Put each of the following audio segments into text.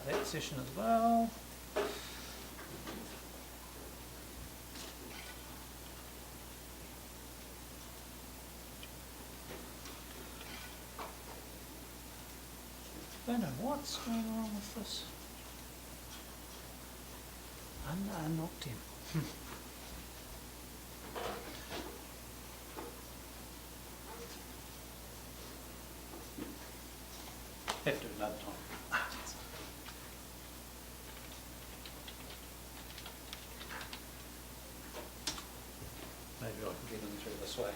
start that session as well. I don't know what's going on with this. Unlocked him. Have to do another time. Maybe I can get in through this way.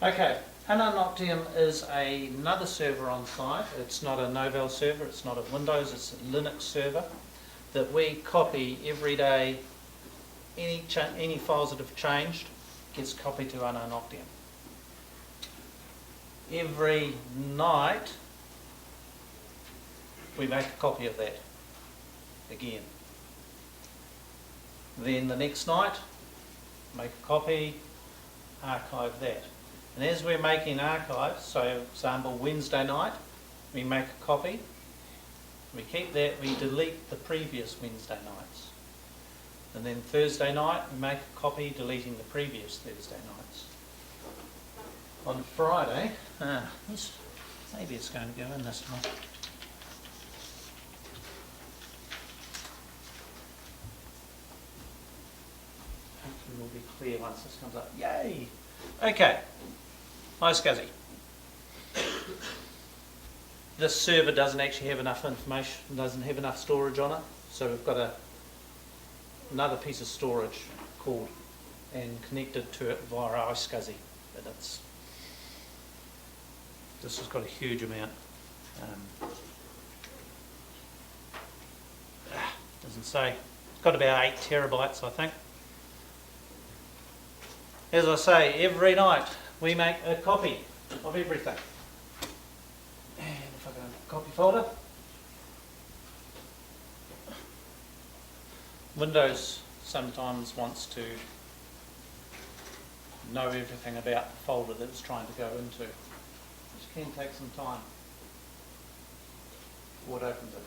Okay, an Unlocked-em is another server on site. It's not a Novell server, it's not a Windows, it's a Linux server that we copy every day. Any files that have changed gets copied to an Unlocked-em. Every night we make a copy of that again. Then the next night, make a copy, archive that. And as we're making archives, so for example Wednesday night, we make a copy, we keep that, we delete the previous Wednesday nights. And then Thursday night, we make a copy deleting the previous Thursday nights. On Friday, maybe it's going to go in this one. Hopefully will be clear once this comes up. Yay! Okay. Hi Scuzzy. This server doesn't actually have enough information, doesn't have enough storage on it, so we've got another piece of storage called and connected to it via iSCSI. But this has got a huge amount. Doesn't say. It's got about 8 terabytes, I think. As I say, every night we make a copy of everything. And if I go into the copy folder, Windows sometimes wants to know everything about the folder that it's trying to go into, which can take some time before it opens it.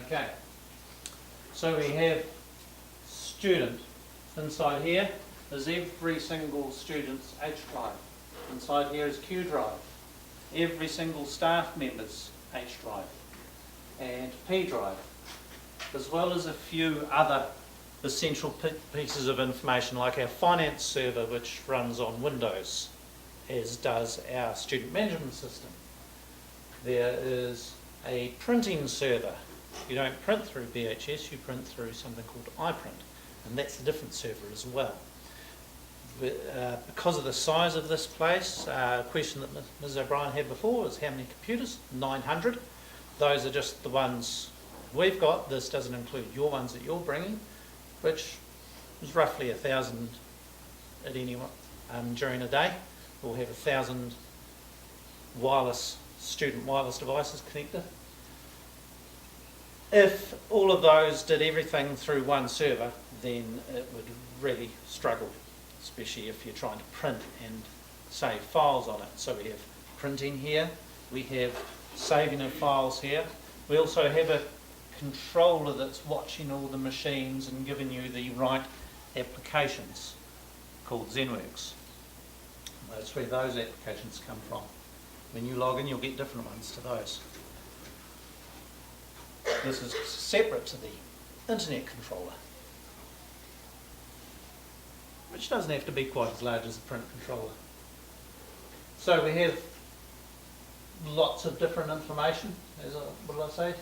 Okay, so we have student. Inside here is every single student's H drive. Inside here is Q drive. Every single staff member's H drive and P drive, as well as a few other essential pieces of information like our finance server, which runs on Windows, as does our student management system. There is a printing server. You don't print through BHS, you print through something called iPrint, and that's a different server as well. Because of the size of this place, a question that Ms O'Brien had before was how many computers? 900. Those are just the ones we've got. This doesn't include your ones that you're bringing, which is roughly 1,000 at any during a day. We'll have 1,000 student wireless devices connected. If all of those did everything through one server, then it would really struggle, especially if you're trying to print and save files on it. So we have printing here, we have saving of files here. We also have a controller that's watching all the machines and giving you the right applications called ZenWorks. That's where those applications come from. When you log in, you'll get different ones to those. This is separate to the internet controller, which doesn't have to be quite as large as the print controller. So we have lots of different information, what did I say?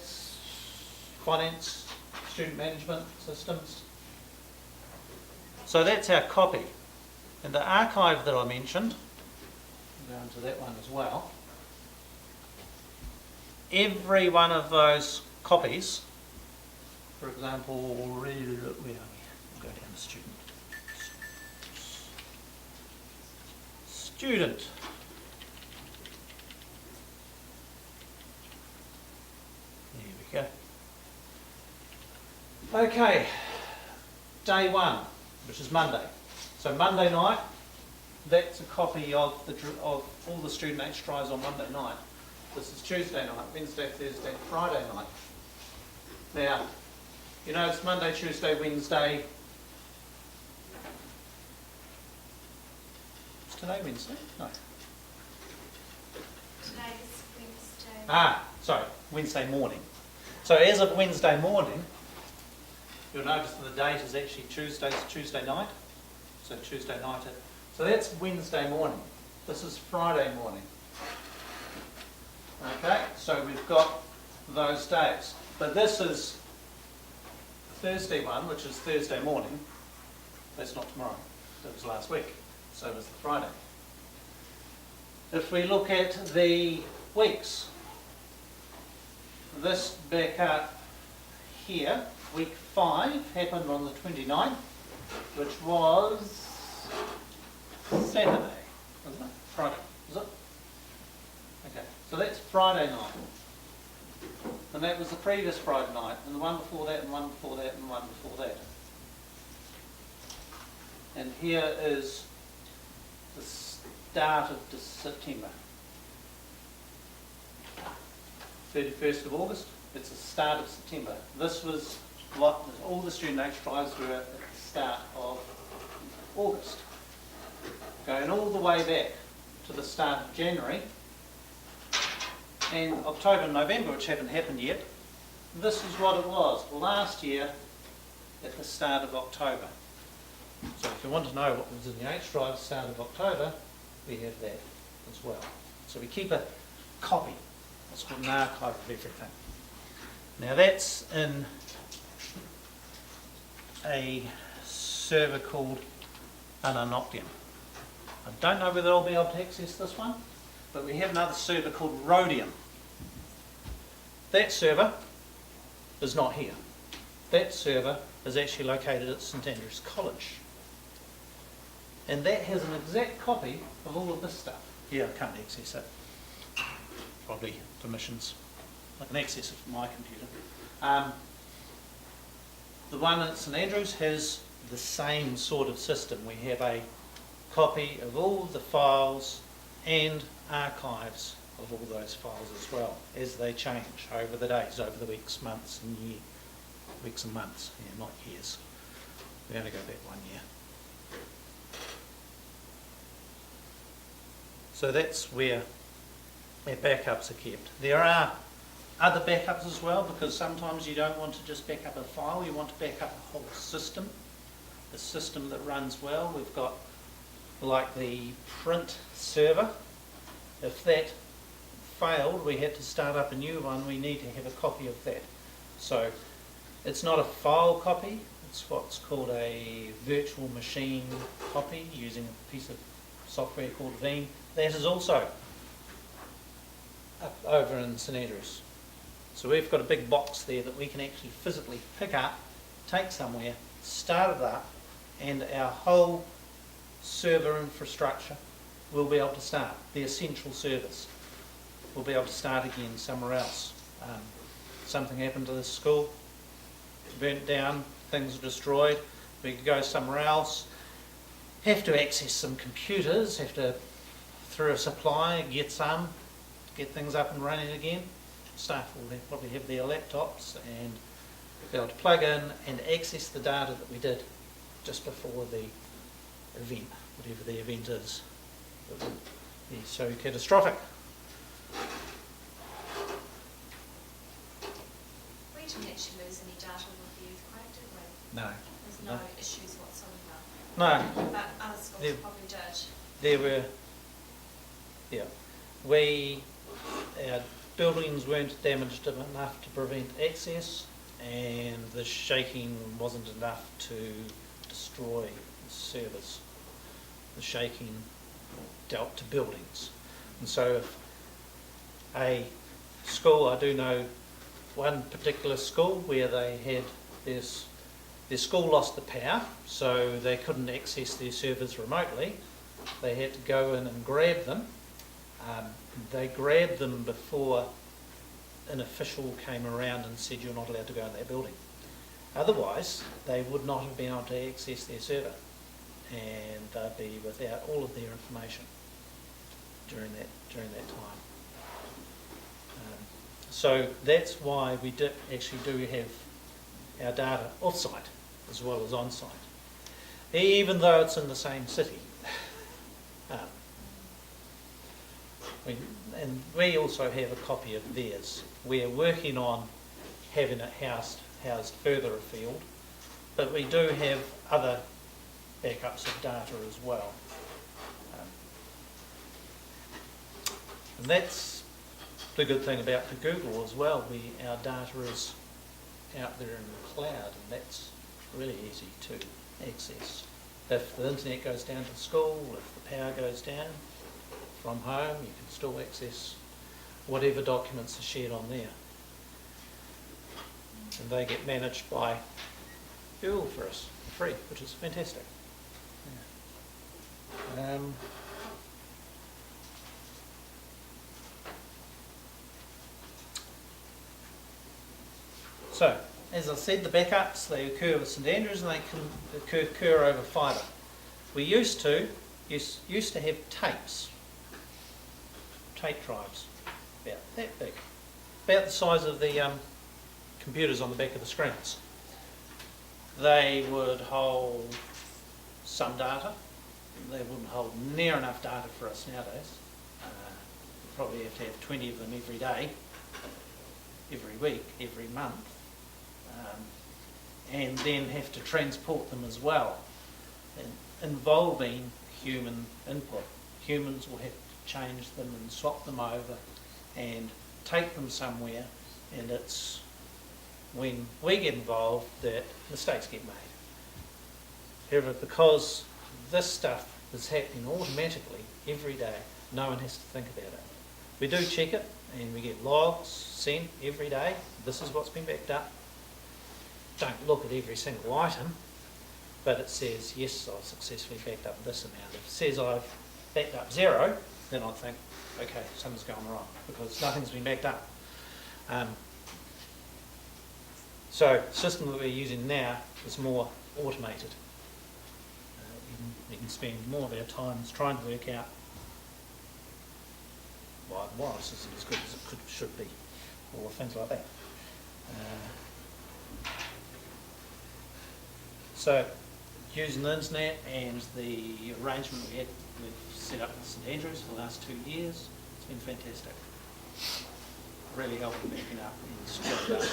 Finance, student management systems. So that's our copy. And the archive that I mentioned, I'll go into that one as well. Every one of those copies, for example, where are we? We'll go down to student. Student. There we go. Okay, day one, which is Monday. So Monday night, that's a copy of all the student H drives on Monday night. This is Tuesday night, Wednesday, Thursday, Friday night. Now, you know it's Monday, Tuesday, Wednesday. Is today Wednesday? No. Today's Wednesday. Sorry, Wednesday morning. So as of Wednesday morning, you'll notice that the date is actually Tuesday night. So Tuesday night. So that's Wednesday morning. This is Friday morning. Okay, so we've got those days. But this is Thursday one, which is Thursday morning. That's not tomorrow. That was last week. So was the Friday. If we look at the weeks, this back up here, week 5 happened on the 29th, which was Saturday, wasn't it? Friday, was it? Okay, so that's Friday night. And that was the previous Friday night, and the one before that, and one before that, and one before that. And here is the start of September. 31st of August, it's the start of September. This was what all the student exercises were at the start of August. Going all the way back to the start of January, and October and November, which haven't happened yet, this is what it was last year at the start of October. So if you want to know what was in the H drive at the start of October, we have that as well. So we keep a copy. It's called an archive of everything. Now that's in a server called Ananoctium. I don't know whether I'll be able to access this one, but we have another server called Rhodium. That server is not here. That server is actually located at St Andrew's College. And that has an exact copy of all of this stuff. Yeah, I can't access it. Probably permissions. I can access it from my computer. The one at St Andrews has the same sort of system. We have a copy of all the files and archives of all those files as well, as they change over the days, over the weeks, months and years. Weeks and months, yeah, not years. We only go back 1 year. So that's where our backups are kept. There are other backups as well, because sometimes you don't want to just back up a file, you want to back up a whole system, a system that runs well. We've got like the print server. If that failed, we had to start up a new one, we need to have a copy of that. So it's not a file copy, it's what's called a virtual machine copy using a piece of software called Veeam. That is also up over in St Andrews. So we've got a big box there that we can actually physically pick up, take somewhere, start it up, and our whole server infrastructure will be able to start. The essential servers will be able to start again somewhere else. Something happened to this school, burnt down, things are destroyed, we could go somewhere else, have to access some computers, have to, through a supplier, get things up and running again. Staff will probably have their laptops and be able to plug in and access the data that we did just before the event, whatever the event is. It will be so catastrophic. We didn't actually lose any data with the earthquake, did we? No. There's no issues whatsoever. No. But other schools probably did. There were, yeah. Our buildings weren't damaged enough to prevent access, and the shaking wasn't enough to destroy the servers. The shaking dealt to buildings. And so if a school, I do know one particular school where they had their school lost the power, so they couldn't access their servers remotely. They had to go in and grab them. They grabbed them before an official came around and said you're not allowed to go in that building. Otherwise, they would not have been able to access their server, and they'd be without all of their information during that time. So that's why we actually do have our data off-site as well as on-site, even though it's in the same city. And we also have a copy of theirs. We're working on having it housed further afield, but we do have other backups of data as well. And that's the good thing about the Google as well. Our data is out there in the cloud, and that's really easy to access. If the internet goes down to school, if the power goes down from home, you can still access whatever documents are shared on there. And they get managed by Google for us, for free, which is fantastic. Yeah. So, as I said, the backups, they occur with St Andrews and they can occur over fibre. We used to have tapes, tape drives, about that big, about the size of the computers on the back of the screens. They would hold some data. They wouldn't hold near enough data for us nowadays. You probably have to have 20 of them every day, every week, every month. And then have to transport them as well, involving human input. Humans will have to change them and swap them over and take them somewhere, and it's when we get involved that mistakes get made. However, because this stuff is happening automatically every day, no one has to think about it. We do check it, and we get logs sent every day. This is what's been backed up. Don't look at every single item, but it says, yes, I've successfully backed up this amount. If it says I've backed up 0, then I think, okay, something's gone wrong, because nothing's been backed up. So the system that we're using now is more automated. We can spend more of our time trying to work out why the wireless system is as good as it should be, or things like that. So, using the internet and the arrangement we've set up with St Andrews for the last 2 years, it's been fantastic. Really helping backing up and secure data.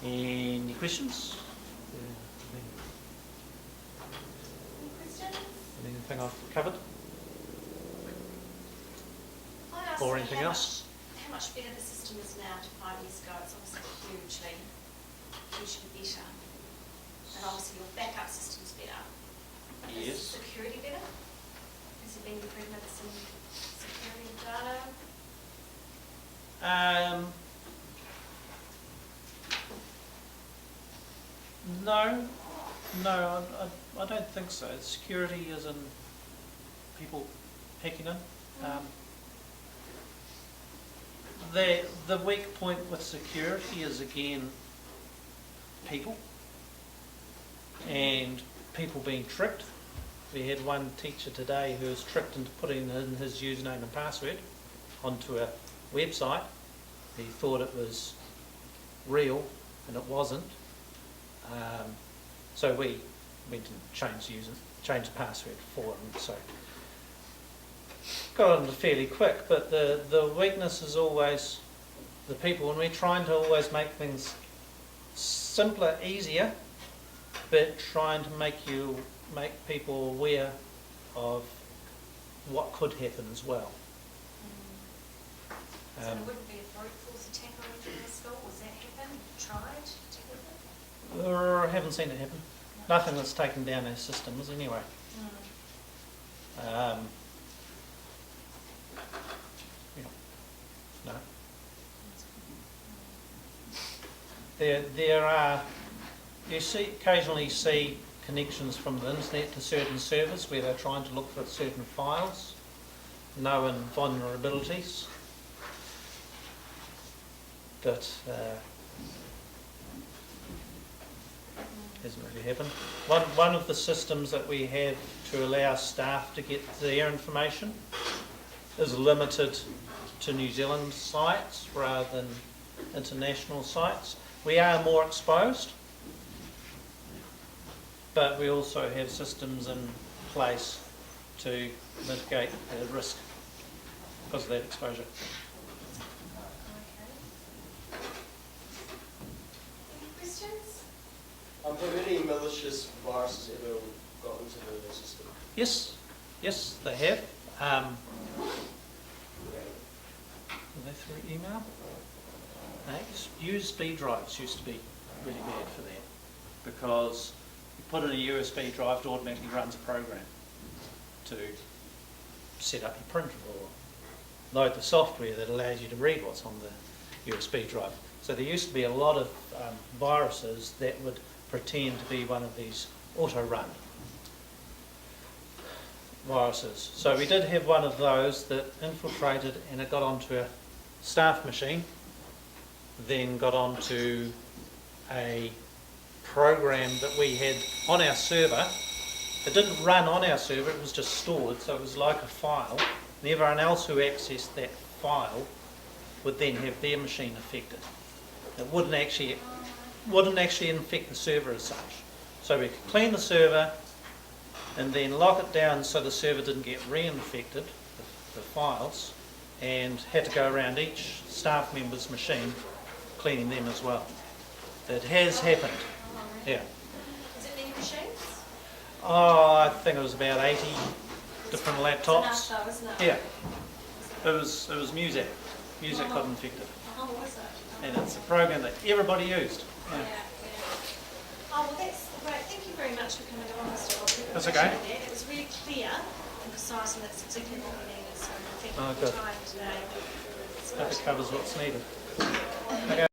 Any questions? Anything I've covered? Or anything else? How much better the system is now to 5 years ago? It's obviously hugely better. And obviously your backup system's better. Yes. Is security better? Has there been improvements in security of data? No, I don't think so. Security is in people hacking in. The weak point with security is, again, people and people being tricked. We had one teacher today who was tricked into putting in his username and password onto a website. He thought it was real and it wasn't. So we went and changed the password for him. So got on fairly quick, but the weakness is always the people, and we're trying to always make things simpler, easier, but trying to make people aware of what could happen as well. So there wouldn't be a brute force attack or anything in the school? Was that happen? Tried to happen? I haven't seen it happen. No. Nothing that's taken down our systems anyway. No. There are, occasionally see connections from the internet to certain servers where they're trying to look for certain files, known vulnerabilities. But hasn't really happened. One of the systems that we have to allow staff to get their information is limited to New Zealand sites rather than international sites. We are more exposed, but we also have systems in place to mitigate the risk because of that exposure. Okay. Any questions? Have any malicious viruses ever got into the system? Yes, they have. Are they through email? USB drives used to be really bad for that because you put in a USB drive, it automatically runs a program to set up your printer or load the software that allows you to read what's on the USB drive. So there used to be a lot of viruses that would pretend to be one of these auto-run viruses. So we did have one of those that infiltrated and it got onto a staff machine, then got onto a program that we had on our server. It didn't run on our server, it was just stored, so it was like a file. And everyone else who accessed that file would then have their machine affected. It wouldn't actually infect the server as such. So we could clean the server and then lock it down so the server didn't get reinfected, the files, and had to go around each staff member's machine cleaning them as well. It has happened, yeah. Is it many machines? Oh, I think it was about 80 different laptops. It's enough though, isn't it? Yeah, it was music. Music got infected. Oh, was it? And it's a program that everybody used. Yeah, yeah. Oh, well, that's great. Thank you very much for coming along, Mr. Godfrey. That's okay. It was really clear and concise, and that's exactly what we needed. So thank you Oh, for your good. time today. Hope it covers what's needed. Okay.